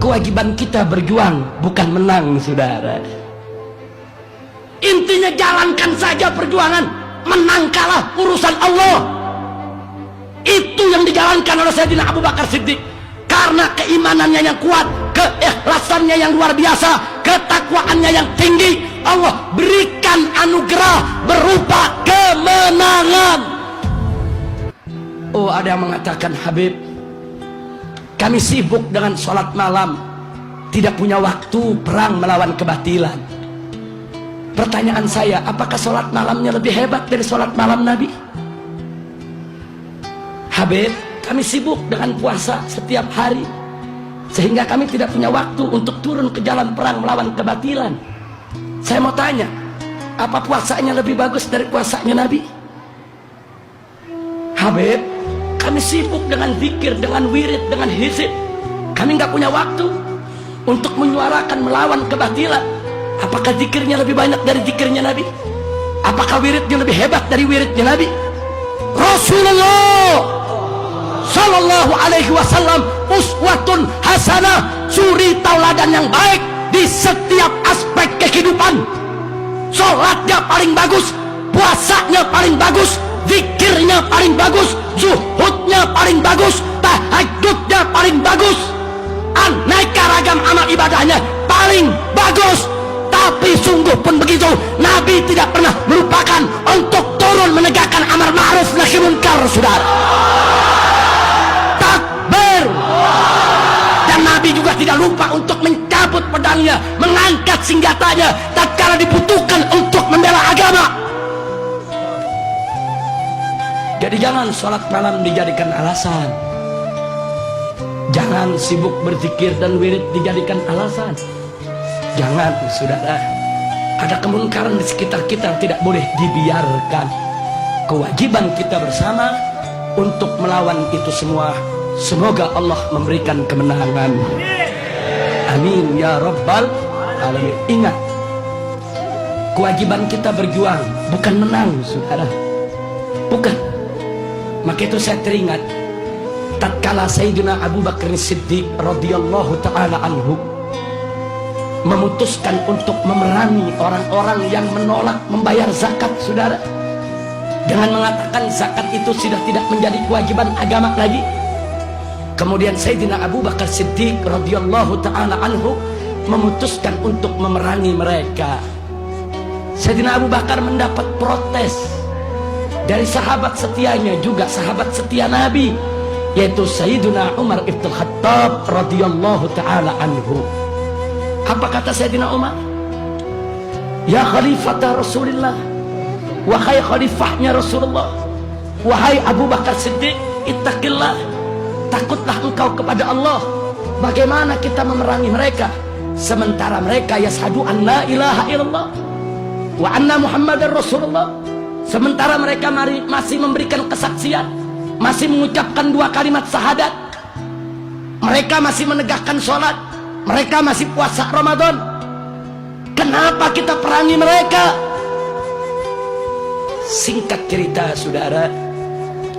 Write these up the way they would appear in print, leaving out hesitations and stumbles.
Kewajiban kita berjuang, bukan menang, saudara. Intinya jalankan saja perjuangan. Menang kalah urusan Allah. Itu yang dijalankan oleh Sayyidina Abu Bakar Siddiq. Karena keimanannya yang kuat, keikhlasannya yang luar biasa, ketakwaannya yang tinggi, Allah berikan anugerah berupa kemenangan. Oh, ada yang mengatakan, Habib, kami sibuk dengan sholat malam, tidak punya waktu perang melawan kebatilan. Pertanyaan saya, apakah sholat malamnya lebih hebat dari sholat malam Nabi? Habib, kami sibuk dengan puasa setiap hari, sehingga kami tidak punya waktu untuk turun ke jalan perang melawan kebatilan. Saya mau tanya, apa puasanya lebih bagus dari puasanya Nabi? Habib, kami sibuk dengan zikir, dengan wirid, dengan hizib. Kami nggak punya waktu untuk menyuarakan melawan kebatilan. Apakah zikirnya lebih banyak dari zikirnya Nabi? Apakah wiridnya lebih hebat dari wiridnya Nabi? Rasulullah Sallallahu Alaihi Wasallam uswatun hasanah, suri tauladan yang baik di setiap aspek kehidupan. Sholatnya paling bagus, puasanya paling bagus, zikirnya paling bagus, zuhudnya paling bagus, tahajudnya paling bagus, aneka ragam amal ibadahnya paling bagus. Tapi sungguh pun begitu, Nabi tidak pernah melupakan untuk turun menegakkan amar ma'ruf nahi munkar, saudara. Takbir. Dan Nabi juga tidak lupa untuk mencabut pedangnya, mengangkat senjatanya tatkala dibutuhkan untuk membela agama. Jadi jangan sholat malam dijadikan alasan. Jangan sibuk berzikir dan wirid dijadikan alasan. Jangan, saudara. Ada kemungkaran di sekitar kita yang tidak boleh dibiarkan. Kewajiban kita bersama untuk melawan itu semua. Semoga Allah memberikan kemenangan. Amin ya rabbal alamin. Ingat, kewajiban kita berjuang, bukan menang, saudara. Bukan. Maka itu saya teringat tatkala Sayyidina Abu Bakar Siddiq radhiyallahu ta'ala anhu memutuskan untuk memerangi orang-orang yang menolak membayar zakat, saudara, dengan mengatakan zakat itu sudah tidak menjadi kewajiban agama lagi. Kemudian Sayyidina Abu Bakar Siddiq radhiyallahu ta'ala anhu memutuskan untuk memerangi mereka. Sayyidina Abu Bakar mendapat protes dari sahabat setianya, juga sahabat setia Nabi, yaitu Sayyidina Umar ibn Khattab radhiyallahu ta'ala anhu. Apa kata Sayyidina Umar? Ya khalifata Rasulullah, wahai khalifahnya Rasulullah, wahai Abu Bakar Siddiq, ittaqillah, takutlah engkau kepada Allah. Bagaimana kita memerangi mereka sementara mereka yashhadu an la ilaha illallah wa anna Muhammadar Rasulullah, sementara mereka masih memberikan kesaksian, masih mengucapkan 2 kalimat syahadat, mereka masih menegakkan sholat, mereka masih puasa Ramadan. Kenapa kita perangi mereka? Singkat cerita, saudara,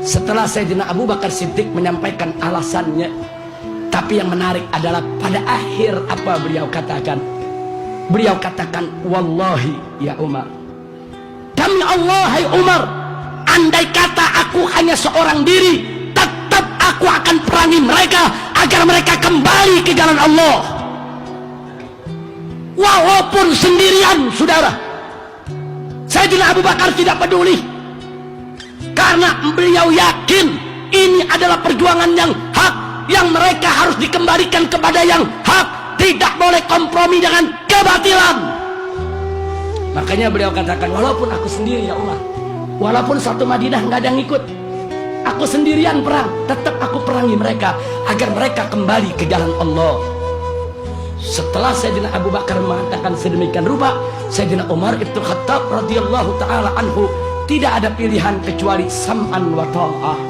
setelah Sayyidina Abu Bakar Siddiq menyampaikan alasannya, tapi yang menarik adalah pada akhir apa beliau katakan. Beliau katakan, wallahi ya Umar, demi Allah hai Umar, andai kata aku hanya seorang diri, tetap aku akan perangi mereka agar mereka kembali ke jalan Allah. Walaupun sendirian, saudara. Sayyidina Abu Bakar tidak peduli, karena beliau yakin ini adalah perjuangan yang hak, yang mereka harus dikembalikan kepada yang hak, tidak boleh kompromi dengan kebatilan. Makanya beliau katakan, walaupun aku sendiri ya Umar, walaupun satu Madinah nggak ada yang ikut, aku sendirian perang, tetap aku perangi mereka agar mereka kembali ke jalan Allah. Setelah Sayyidina Abu Bakar mengatakan sedemikian rupa, Sayyidina Umar ibn Khattab radhiyallahu ta'ala anhu tidak ada pilihan kecuali sam'an wa ta'ah.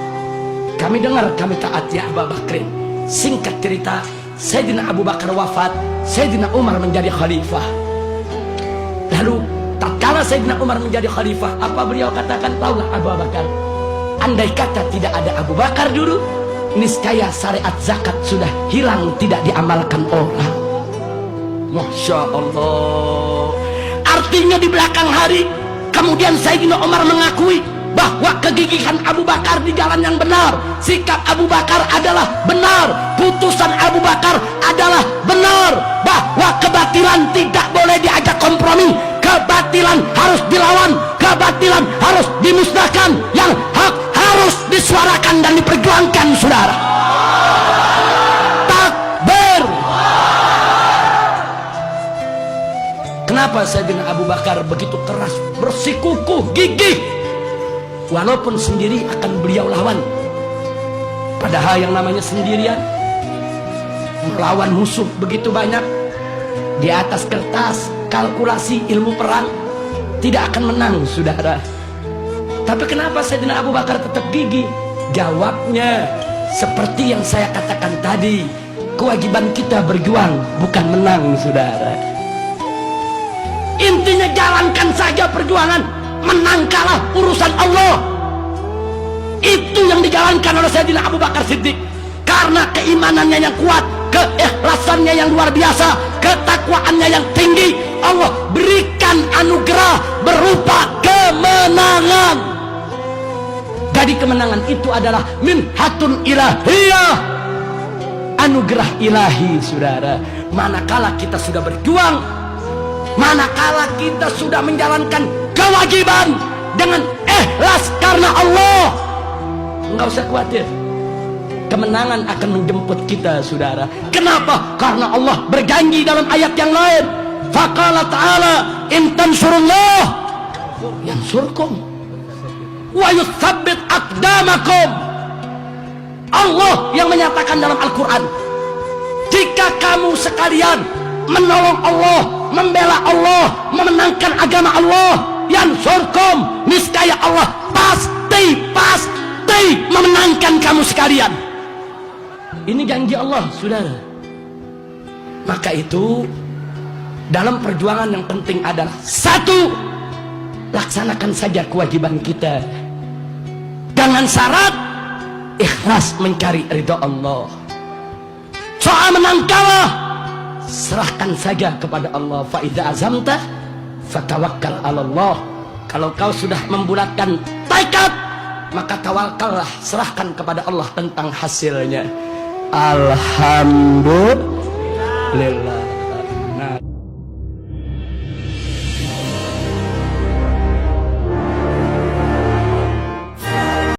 Kami dengar, kami taat ya Abu Bakrin. Singkat cerita, Sayyidina Abu Bakar wafat, Sayyidina Umar menjadi khalifah. Lalu tatkala Sayyidina Umar menjadi khalifah, apa beliau katakan? Taulah Abu Bakar, andai kata tidak ada Abu Bakar dulu, niscaya syariat zakat sudah hilang, tidak diamalkan orang. Masya Allah. Artinya di belakang hari kemudian Sayyidina Umar mengakui bahwa kegigihan Abu Bakar di jalan yang benar, sikap Abu Bakar adalah benar, putusan Abu Bakar adalah benar, bahwa kebatilan tidak boleh diajak kompromi, kebatilan harus dilawan, kebatilan harus dimusnahkan, yang hak harus disuarakan dan diperjuangkan, saudara. Takbir. Kenapa Sayyidina Abu Bakar begitu keras, bersikukuh gigih, walaupun sendiri akan beliau lawan? Padahal yang namanya sendirian melawan musuh begitu banyak, di atas kertas kalkulasi ilmu perang tidak akan menang, saudara. Tapi kenapa Sayyidina Abu Bakar tetap gigih? Jawabnya seperti yang saya katakan tadi, kewajiban kita berjuang, bukan menang, saudara. Intinya jalankan saja perjuangan, menang kalah urusan Allah. Itu yang dijalankan oleh Sayyidina Abu Bakar Siddiq. Karena keimanannya yang kuat, keikhlasannya yang luar biasa, ketakwaannya yang tinggi, Allah berikan anugerah berupa kemenangan. Jadi kemenangan itu adalah minhatun ilahiyah, anugerah ilahi, saudara. Manakala kita sudah berjuang, manakala kita sudah menjalankan kewajiban dengan ikhlas karena Allah, enggak usah khawatir, kemenangan akan menjemput kita, saudara. Kenapa? Karena Allah berjanji dalam ayat yang lain, faqala ta'ala in tansurullah yansurkum wa yutsabbit aqdamakum. Allah yang menyatakan dalam Al-Quran, jika kamu sekalian menolong Allah, membela Allah, memenangkan agama Allah, yansurkum, niscaya Allah pasti memenangkan kamu sekalian. Ini janji Allah, saudara. Maka itu dalam perjuangan yang penting adalah satu, laksanakan saja kewajiban kita dengan syarat ikhlas mencari ridha Allah. Soal menang kalah, serahkan saja kepada Allah. Fa idza azamta fatawakkal 'ala Allah. Kalau kau sudah membulatkan tekad, maka tawakallah, serahkan kepada Allah tentang hasilnya. Alhamdulillah.